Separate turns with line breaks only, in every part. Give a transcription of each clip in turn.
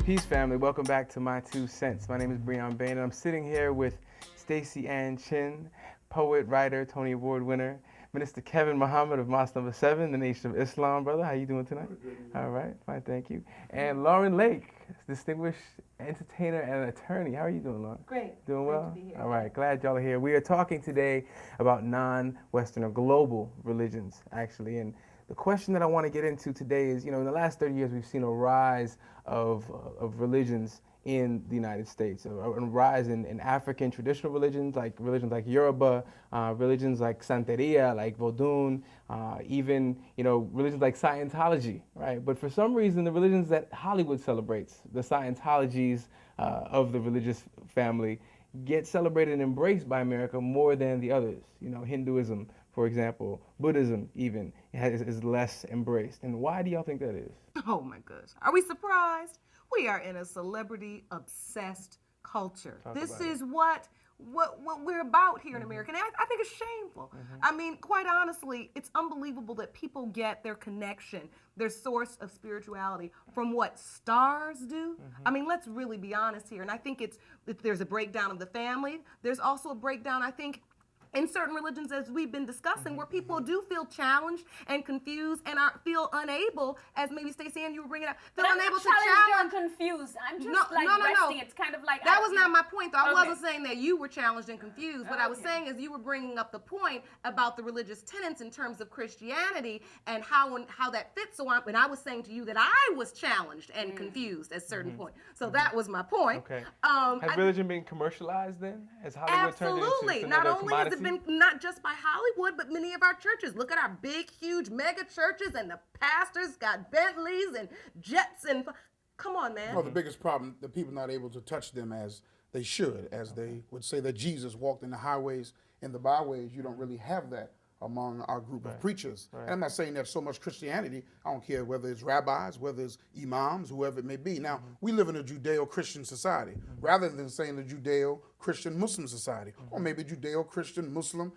Peace, family. Welcome back to My Two Cents. My name is Breon Bain, and I'm sitting here with Stacey Ann Chin, poet, writer, Tony Award winner, Minister Kevin Muhammad of Mosque Number 7, the Nation of Islam. Brother, how you doing tonight? All right, fine, thank you. And Lauren Lake, distinguished entertainer and attorney. How are you doing, Lauren?
Great.
Doing
Great
well?
to be here.
All right, glad y'all are here. We are talking today about non-Western or global religions, actually. And the question that I want to get into today is, in the last 30 years, we've seen a rise of religions in the United States, a rise in African traditional religions like Yoruba, religions like Santeria, like Vodun, even religions like Scientology, right? But for some reason, the religions that Hollywood celebrates, the Scientologies of the religious family, get celebrated and embraced by America more than the others. Hinduism, for example, Buddhism even is less embraced. And why do y'all think that is?
Oh my gosh. Are we surprised? We are in a celebrity-obsessed culture. This is what we're about here in America. And I think it's shameful. I mean, quite honestly, it's unbelievable that people get their connection, their source of spirituality from what stars do. I mean, let's really be honest here. And I think there's a breakdown of the family. There's also a breakdown, I think, in certain religions, as we've been discussing, where people do feel challenged and confused and feel unable, as maybe Stacey Ann, you were bringing up, feel unable to challenge.
I'm confused. I'm just
No.
resting. It's kind of like
that was not my point, though. I
Okay.
wasn't saying that you were challenged and confused. What I was saying is you were bringing up the point about the religious tenets in terms of Christianity and how that fits. And I was saying to you that I was challenged and confused at a certain point. So that was my point.
Okay. Has religion been commercialized then? Has Hollywood turned it
Absolutely.
into
Not
another
only has
commodity?
it been not just by Hollywood, but many of our churches. Look at our big, huge mega churches, and the pastors got Bentleys and jets and. Come on, man.
Well, the biggest problem, the people not able to touch them as they should, as they would say that Jesus walked in the highways and the byways. You don't really have that among our group of preachers. And I'm not saying that so much Christianity. I don't care whether it's rabbis, whether it's imams, whoever it may be. Now, we live in a Judeo-Christian society, rather than saying the Judeo-Christian Muslim society, or maybe Judeo-Christian Muslim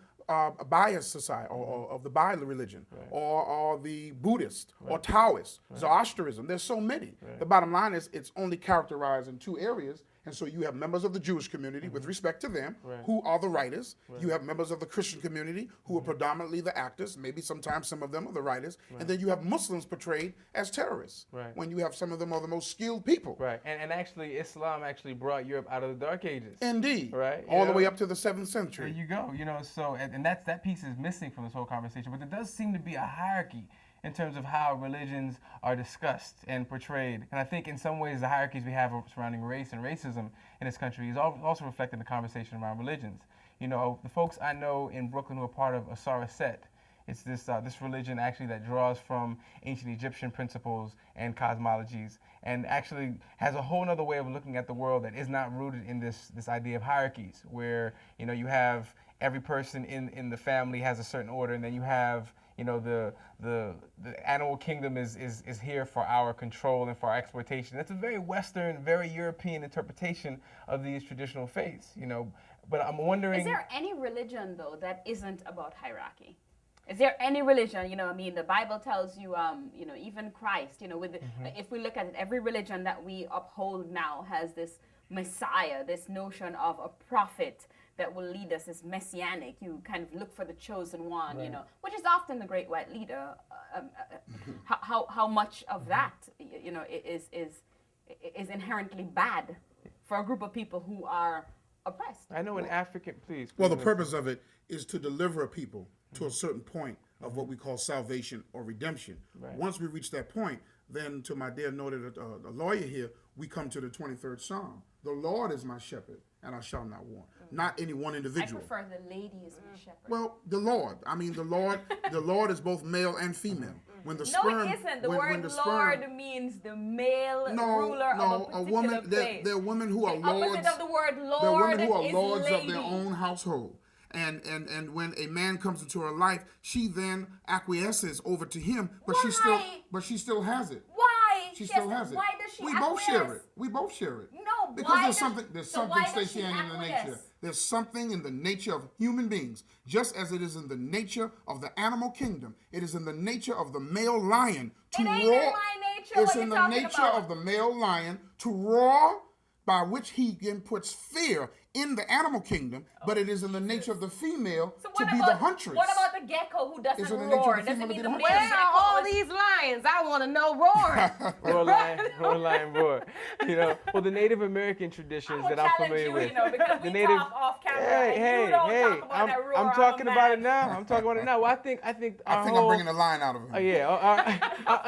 bias society, or of the Baha'i religion, or the Buddhist, or Taoist, Zoroastrianism. There's so many. The bottom line is it's only characterized in two areas. And so you have members of the Jewish community, with respect to them, who are the writers. You have members of the Christian community, who are predominantly the actors. Maybe sometimes some of them are the writers. And then you have Muslims portrayed as terrorists, when you have some of them are the most skilled people.
Right, and actually, Islam actually brought Europe out of the Dark Ages.
Indeed.
Right.
All the way up to the 7th century.
There you go. So, and that piece is missing from this whole conversation. But there does seem to be a hierarchy in terms of how religions are discussed and portrayed. And I think in some ways the hierarchies we have surrounding race and racism in this country is also reflected in the conversation around religions. The folks I know in Brooklyn who are part of Asara Set, it's this religion actually that draws from ancient Egyptian principles and cosmologies, and actually has a whole other way of looking at the world that is not rooted in this idea of hierarchies, where you have every person in the family has a certain order, and then you have the animal kingdom is here for our control and for our exploitation. That's a very Western, very European interpretation of these traditional faiths. But I'm wondering,
is there any religion though that isn't about hierarchy? Is there any religion, the Bible tells you, even Christ, if we look at it, every religion that we uphold now has this Messiah, this notion of a prophet that will lead us, is messianic. You kind of look for the chosen one, which is often the great white leader. How much of that, is inherently bad for a group of people who are oppressed?
I know in African, please.
Well, the purpose of it is to deliver people to a certain point of what we call salvation or redemption. Once we reach that point, then to my dear noted a lawyer here, we come to the 23rd Psalm. The Lord is my shepherd, and I shall not want. Not any one individual.
I prefer the lady is my shepherd.
Well, the Lord. I mean, the Lord is both male and female. When the sperm,
it isn't. The
when
word
the
Lord
sperm,
means the male ruler of a particular
woman.
place.
There are women who are
the
lords.
opposite of the word Lord
there are women who are
is
lords
lady.
of their own household. And when a man comes into her life, she then acquiesces over to him, but she still has it.
Why?
She still has it.
Why does she
We
acquiesce?
both share it. We both share it.
No,
because
why
there's
does-
something,
why does
Stacey
she
Ann, in the
acquiesce?
nature. There's something in the nature of human beings, just as it is in the nature of the animal kingdom. It is in the nature of the male lion to
It ain't
roar.
in my nature.
It's
what
in
you
the
talking
nature
about.
of the male lion to roar, by which he then puts fear in the animal kingdom, but it is in the nature of the female to be the huntress.
What about the gecko who doesn't
Is it in the nature
roar?
of the
Does it
female to
mean
be
the
the
male
huntress?
Where are all
gecko is...
these lions? I want to know roaring.
Roar, lion, roar. You know, well, the Native American traditions that I'm familiar with.
You know, because we talk off camera. You don't talk about that roar.
I'm talking about it now. I'm talking about it now. Well, I think
I
our
think
whole,
I'm bringing a line out of him.
our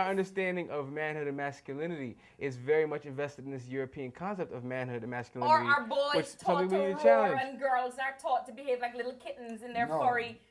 understanding of manhood and masculinity is very much invested in this European concept of manhood and masculinity.
Or our boys taught to roar and girls are taught to behave like little kittens in their furry,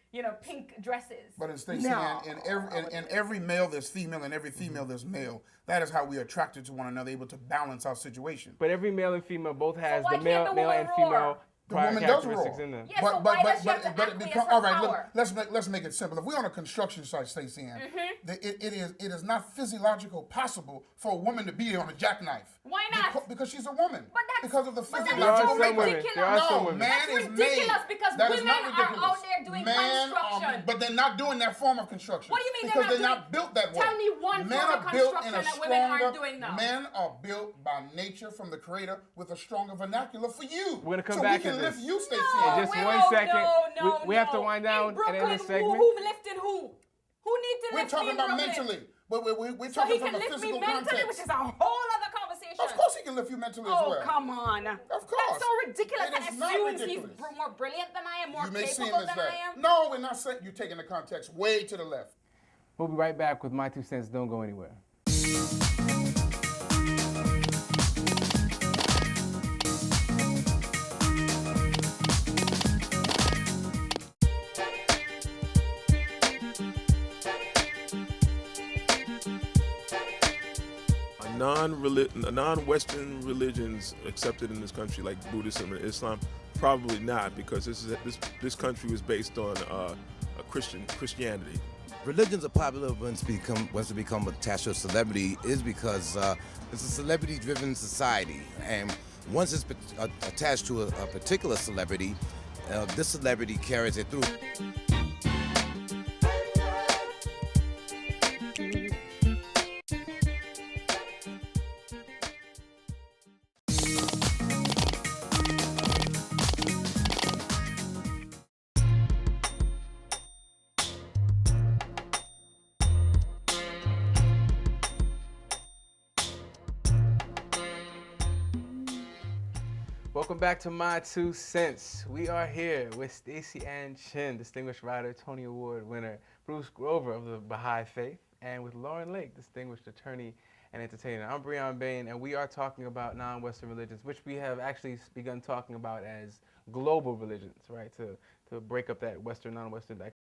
pink dresses.
But as Stacey, in every male there's female, and every female there's male. That is how we are attracted to one another, able to balance our situation.
But every male and female both has
why
the male
can't the woman
and
roar?
female
The woman does roar.
characteristics in them.
Yeah, so why does she have to acquiesce her
all right.
power?
Let's make it simple. If we're on a construction site, Stacey Ann, it is not physiological possible for a woman to be on a jackknife.
Why not?
Because she's a woman.
But that's,
because of the
but
physiological
that's
women.
ridiculous.
There are some
No,
women.
man
That's
is
ridiculous
made.
because
That is
women
not
are
ridiculous.
out there doing construction.
But they're not doing that form of construction.
What do you mean
because
they're
they're
not
not built that way.
Tell me one
Men
form of
are built in
construction
a
that women aren't
stronger-
doing now.
Men are built by nature from the Creator with a stronger vernacular for you.
We're gonna come
so
back
we can
to
lift
this.
you, Stacey.
No,
just
we
one
won't.
second.
No,
We have to wind down
in Brooklyn,
and end the segment.
Who lifted who? Who need to
We're
lift
talking
me in
about
Brooklyn?
mentally. But we're
So
talking
he
from
can
a
lift me
physical
mentally,
context.
which is a whole other conversation.
Of course he can lift you mentally as well.
Oh, come on.
Of course.
That's so ridiculous.
It
That
is not
assumes
ridiculous.
he's more brilliant than I am, more
You may seem
capable
as
than
that.
I am.
No, we're not saying you're taking the context way to the left.
We'll be right back with my 2 cents. Don't go anywhere.
Non-Western religions accepted in this country, like Buddhism and Islam, probably not, because this country was based on Christianity.
Religions are popular once they become attached to a celebrity is because it's a celebrity-driven society, and once it's attached to a particular celebrity, this celebrity carries it through.
Welcome back to My 2 Cents. We are here with Stacey Ann Chin, distinguished writer, Tony Award winner, Bruce Grover of the Baha'i Faith, and with Lauren Lake, distinguished attorney and entertainer. I'm Breon Bain, and we are talking about non-Western religions, which we have actually begun talking about as global religions, right? To break up that Western, non-Western